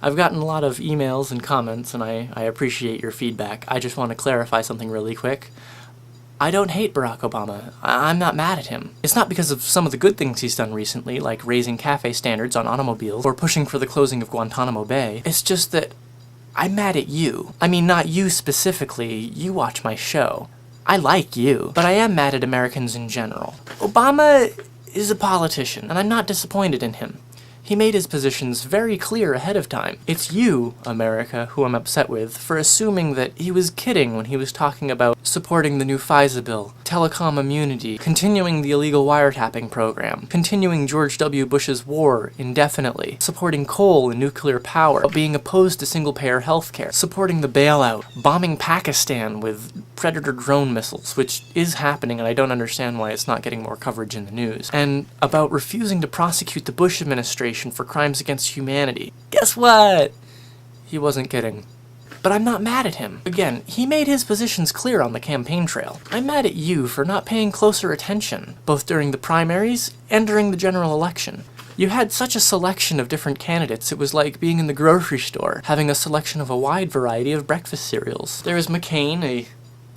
I've gotten a lot of emails and comments, and I appreciate your feedback. I just want to clarify something really quick. I don't hate Barack Obama. I'm not mad at him. It's not because of some of the good things he's done recently, like raising cafe standards on automobiles or pushing for the closing of Guantanamo Bay. It's just that I'm mad at you. I mean, not you specifically. You watch my show. I like you, but I am mad at Americans in general. Obama is a politician, and I'm not disappointed in him. He made his positions very clear ahead of time. It's you, America, who I'm upset with for assuming that he was kidding when he was talking about supporting the new FISA bill, telecom immunity, continuing the illegal wiretapping program, continuing George W. Bush's war indefinitely, supporting coal and nuclear power, being opposed to single-payer healthcare, supporting the bailout, bombing Pakistan with Predator drone missiles, which is happening and I don't understand why it's not getting more coverage in the news, and about refusing to prosecute the Bush administration for crimes against humanity. Guess what? He wasn't kidding. But I'm not mad at him. Again, he made his positions clear on the campaign trail. I'm mad at you for not paying closer attention, both during the primaries and during the general election. You had such a selection of different candidates, it was like being in the grocery store, having a selection of a wide variety of breakfast cereals. There was McCain, a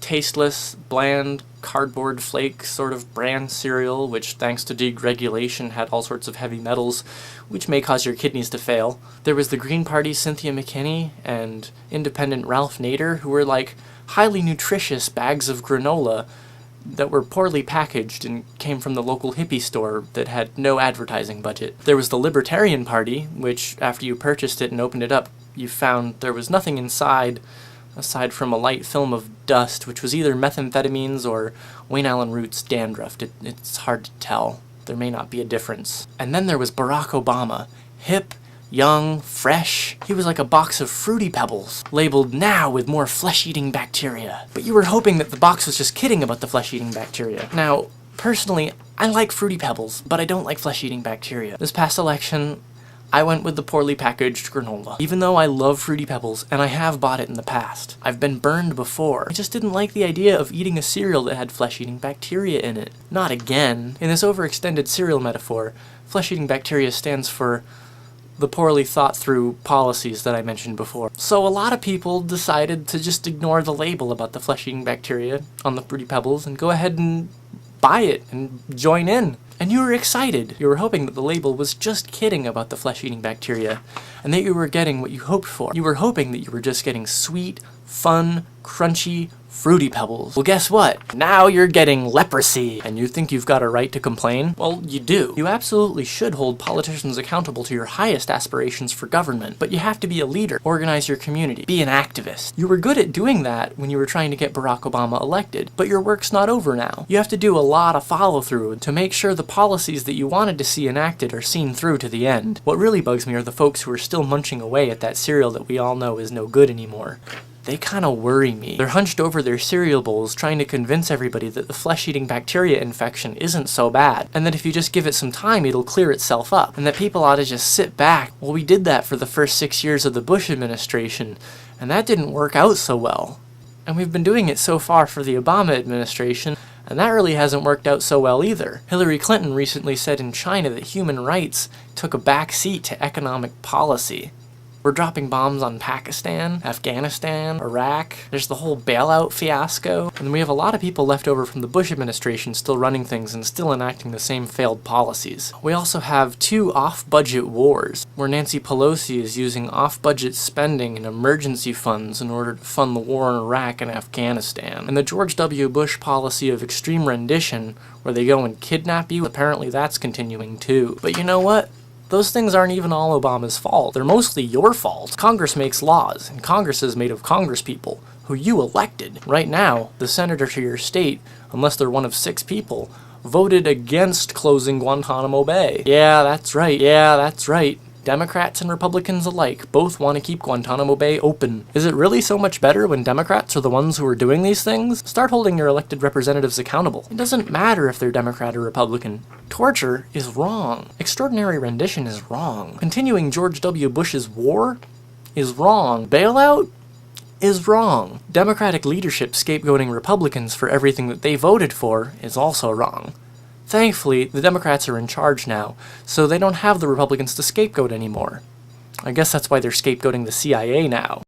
tasteless, bland, cardboard flake sort of bran cereal, which thanks to deregulation had all sorts of heavy metals, which may cause your kidneys to fail. There was the Green Party's Cynthia McKinney and independent Ralph Nader, who were like highly nutritious bags of granola that were poorly packaged and came from the local hippie store that had no advertising budget. There was the Libertarian Party, which after you purchased it and opened it up, you found there was nothing inside aside from a light film of dust, which was either methamphetamines or Wayne Allen Root's dandruff. It's hard to tell. There may not be a difference. And then there was Barack Obama. Hip, young, fresh. He was like a box of Fruity Pebbles, labeled now with more flesh-eating bacteria. But you were hoping that the box was just kidding about the flesh-eating bacteria. Now, personally, I like Fruity Pebbles, but I don't like flesh-eating bacteria. This past election, I went with the poorly packaged granola. Even though I love Fruity Pebbles, and I have bought it in the past. I've been burned before. I just didn't like the idea of eating a cereal that had flesh-eating bacteria in it. Not again. In this overextended cereal metaphor, flesh-eating bacteria stands for the poorly thought-through policies that I mentioned before. So a lot of people decided to just ignore the label about the flesh-eating bacteria on the Fruity Pebbles and go ahead and buy it and join in. And you were excited. You were hoping that the label was just kidding about the flesh-eating bacteria, and that you were getting what you hoped for. You were hoping that you were just getting sweet, fun, crunchy Fruity Pebbles. Well, guess what? Now you're getting leprosy. And you think you've got a right to complain? Well, you do. You absolutely should hold politicians accountable to your highest aspirations for government, but you have to be a leader, organize your community, be an activist. You were good at doing that when you were trying to get Barack Obama elected, but your work's not over now. You have to do a lot of follow-through to make sure the policies that you wanted to see enacted are seen through to the end. What really bugs me are the folks who are still munching away at that cereal that we all know is no good anymore. They kind of worry me. They're hunched over their cereal bowls trying to convince everybody that the flesh-eating bacteria infection isn't so bad, and that if you just give it some time, it'll clear itself up, and that people ought to just sit back. Well, we did that for the first 6 years of the Bush administration, and that didn't work out so well. And we've been doing it so far for the Obama administration, and that really hasn't worked out so well either. Hillary Clinton recently said in China that human rights took a back seat to economic policy. We're dropping bombs on Pakistan, Afghanistan, Iraq. There's the whole bailout fiasco. And we have a lot of people left over from the Bush administration still running things and still enacting the same failed policies. We also have 2 off-budget wars, where Nancy Pelosi is using off-budget spending and emergency funds in order to fund the war in Iraq and Afghanistan. And the George W. Bush policy of extreme rendition, where they go and kidnap you, apparently that's continuing too. But you know what? Those things aren't even all Obama's fault. They're mostly your fault. Congress makes laws, and Congress is made of congresspeople, who you elected. Right now, the senator to your state, unless they're one of 6 people, voted against closing Guantanamo Bay. Yeah, that's right. Yeah, that's right. Democrats and Republicans alike both want to keep Guantanamo Bay open. Is it really so much better when Democrats are the ones who are doing these things? Start holding your elected representatives accountable. It doesn't matter if they're Democrat or Republican. Torture is wrong. Extraordinary rendition is wrong. Continuing George W. Bush's war is wrong. Bailout is wrong. Democratic leadership scapegoating Republicans for everything that they voted for is also wrong. Thankfully, the Democrats are in charge now, so they don't have the Republicans to scapegoat anymore. I guess that's why they're scapegoating the CIA now.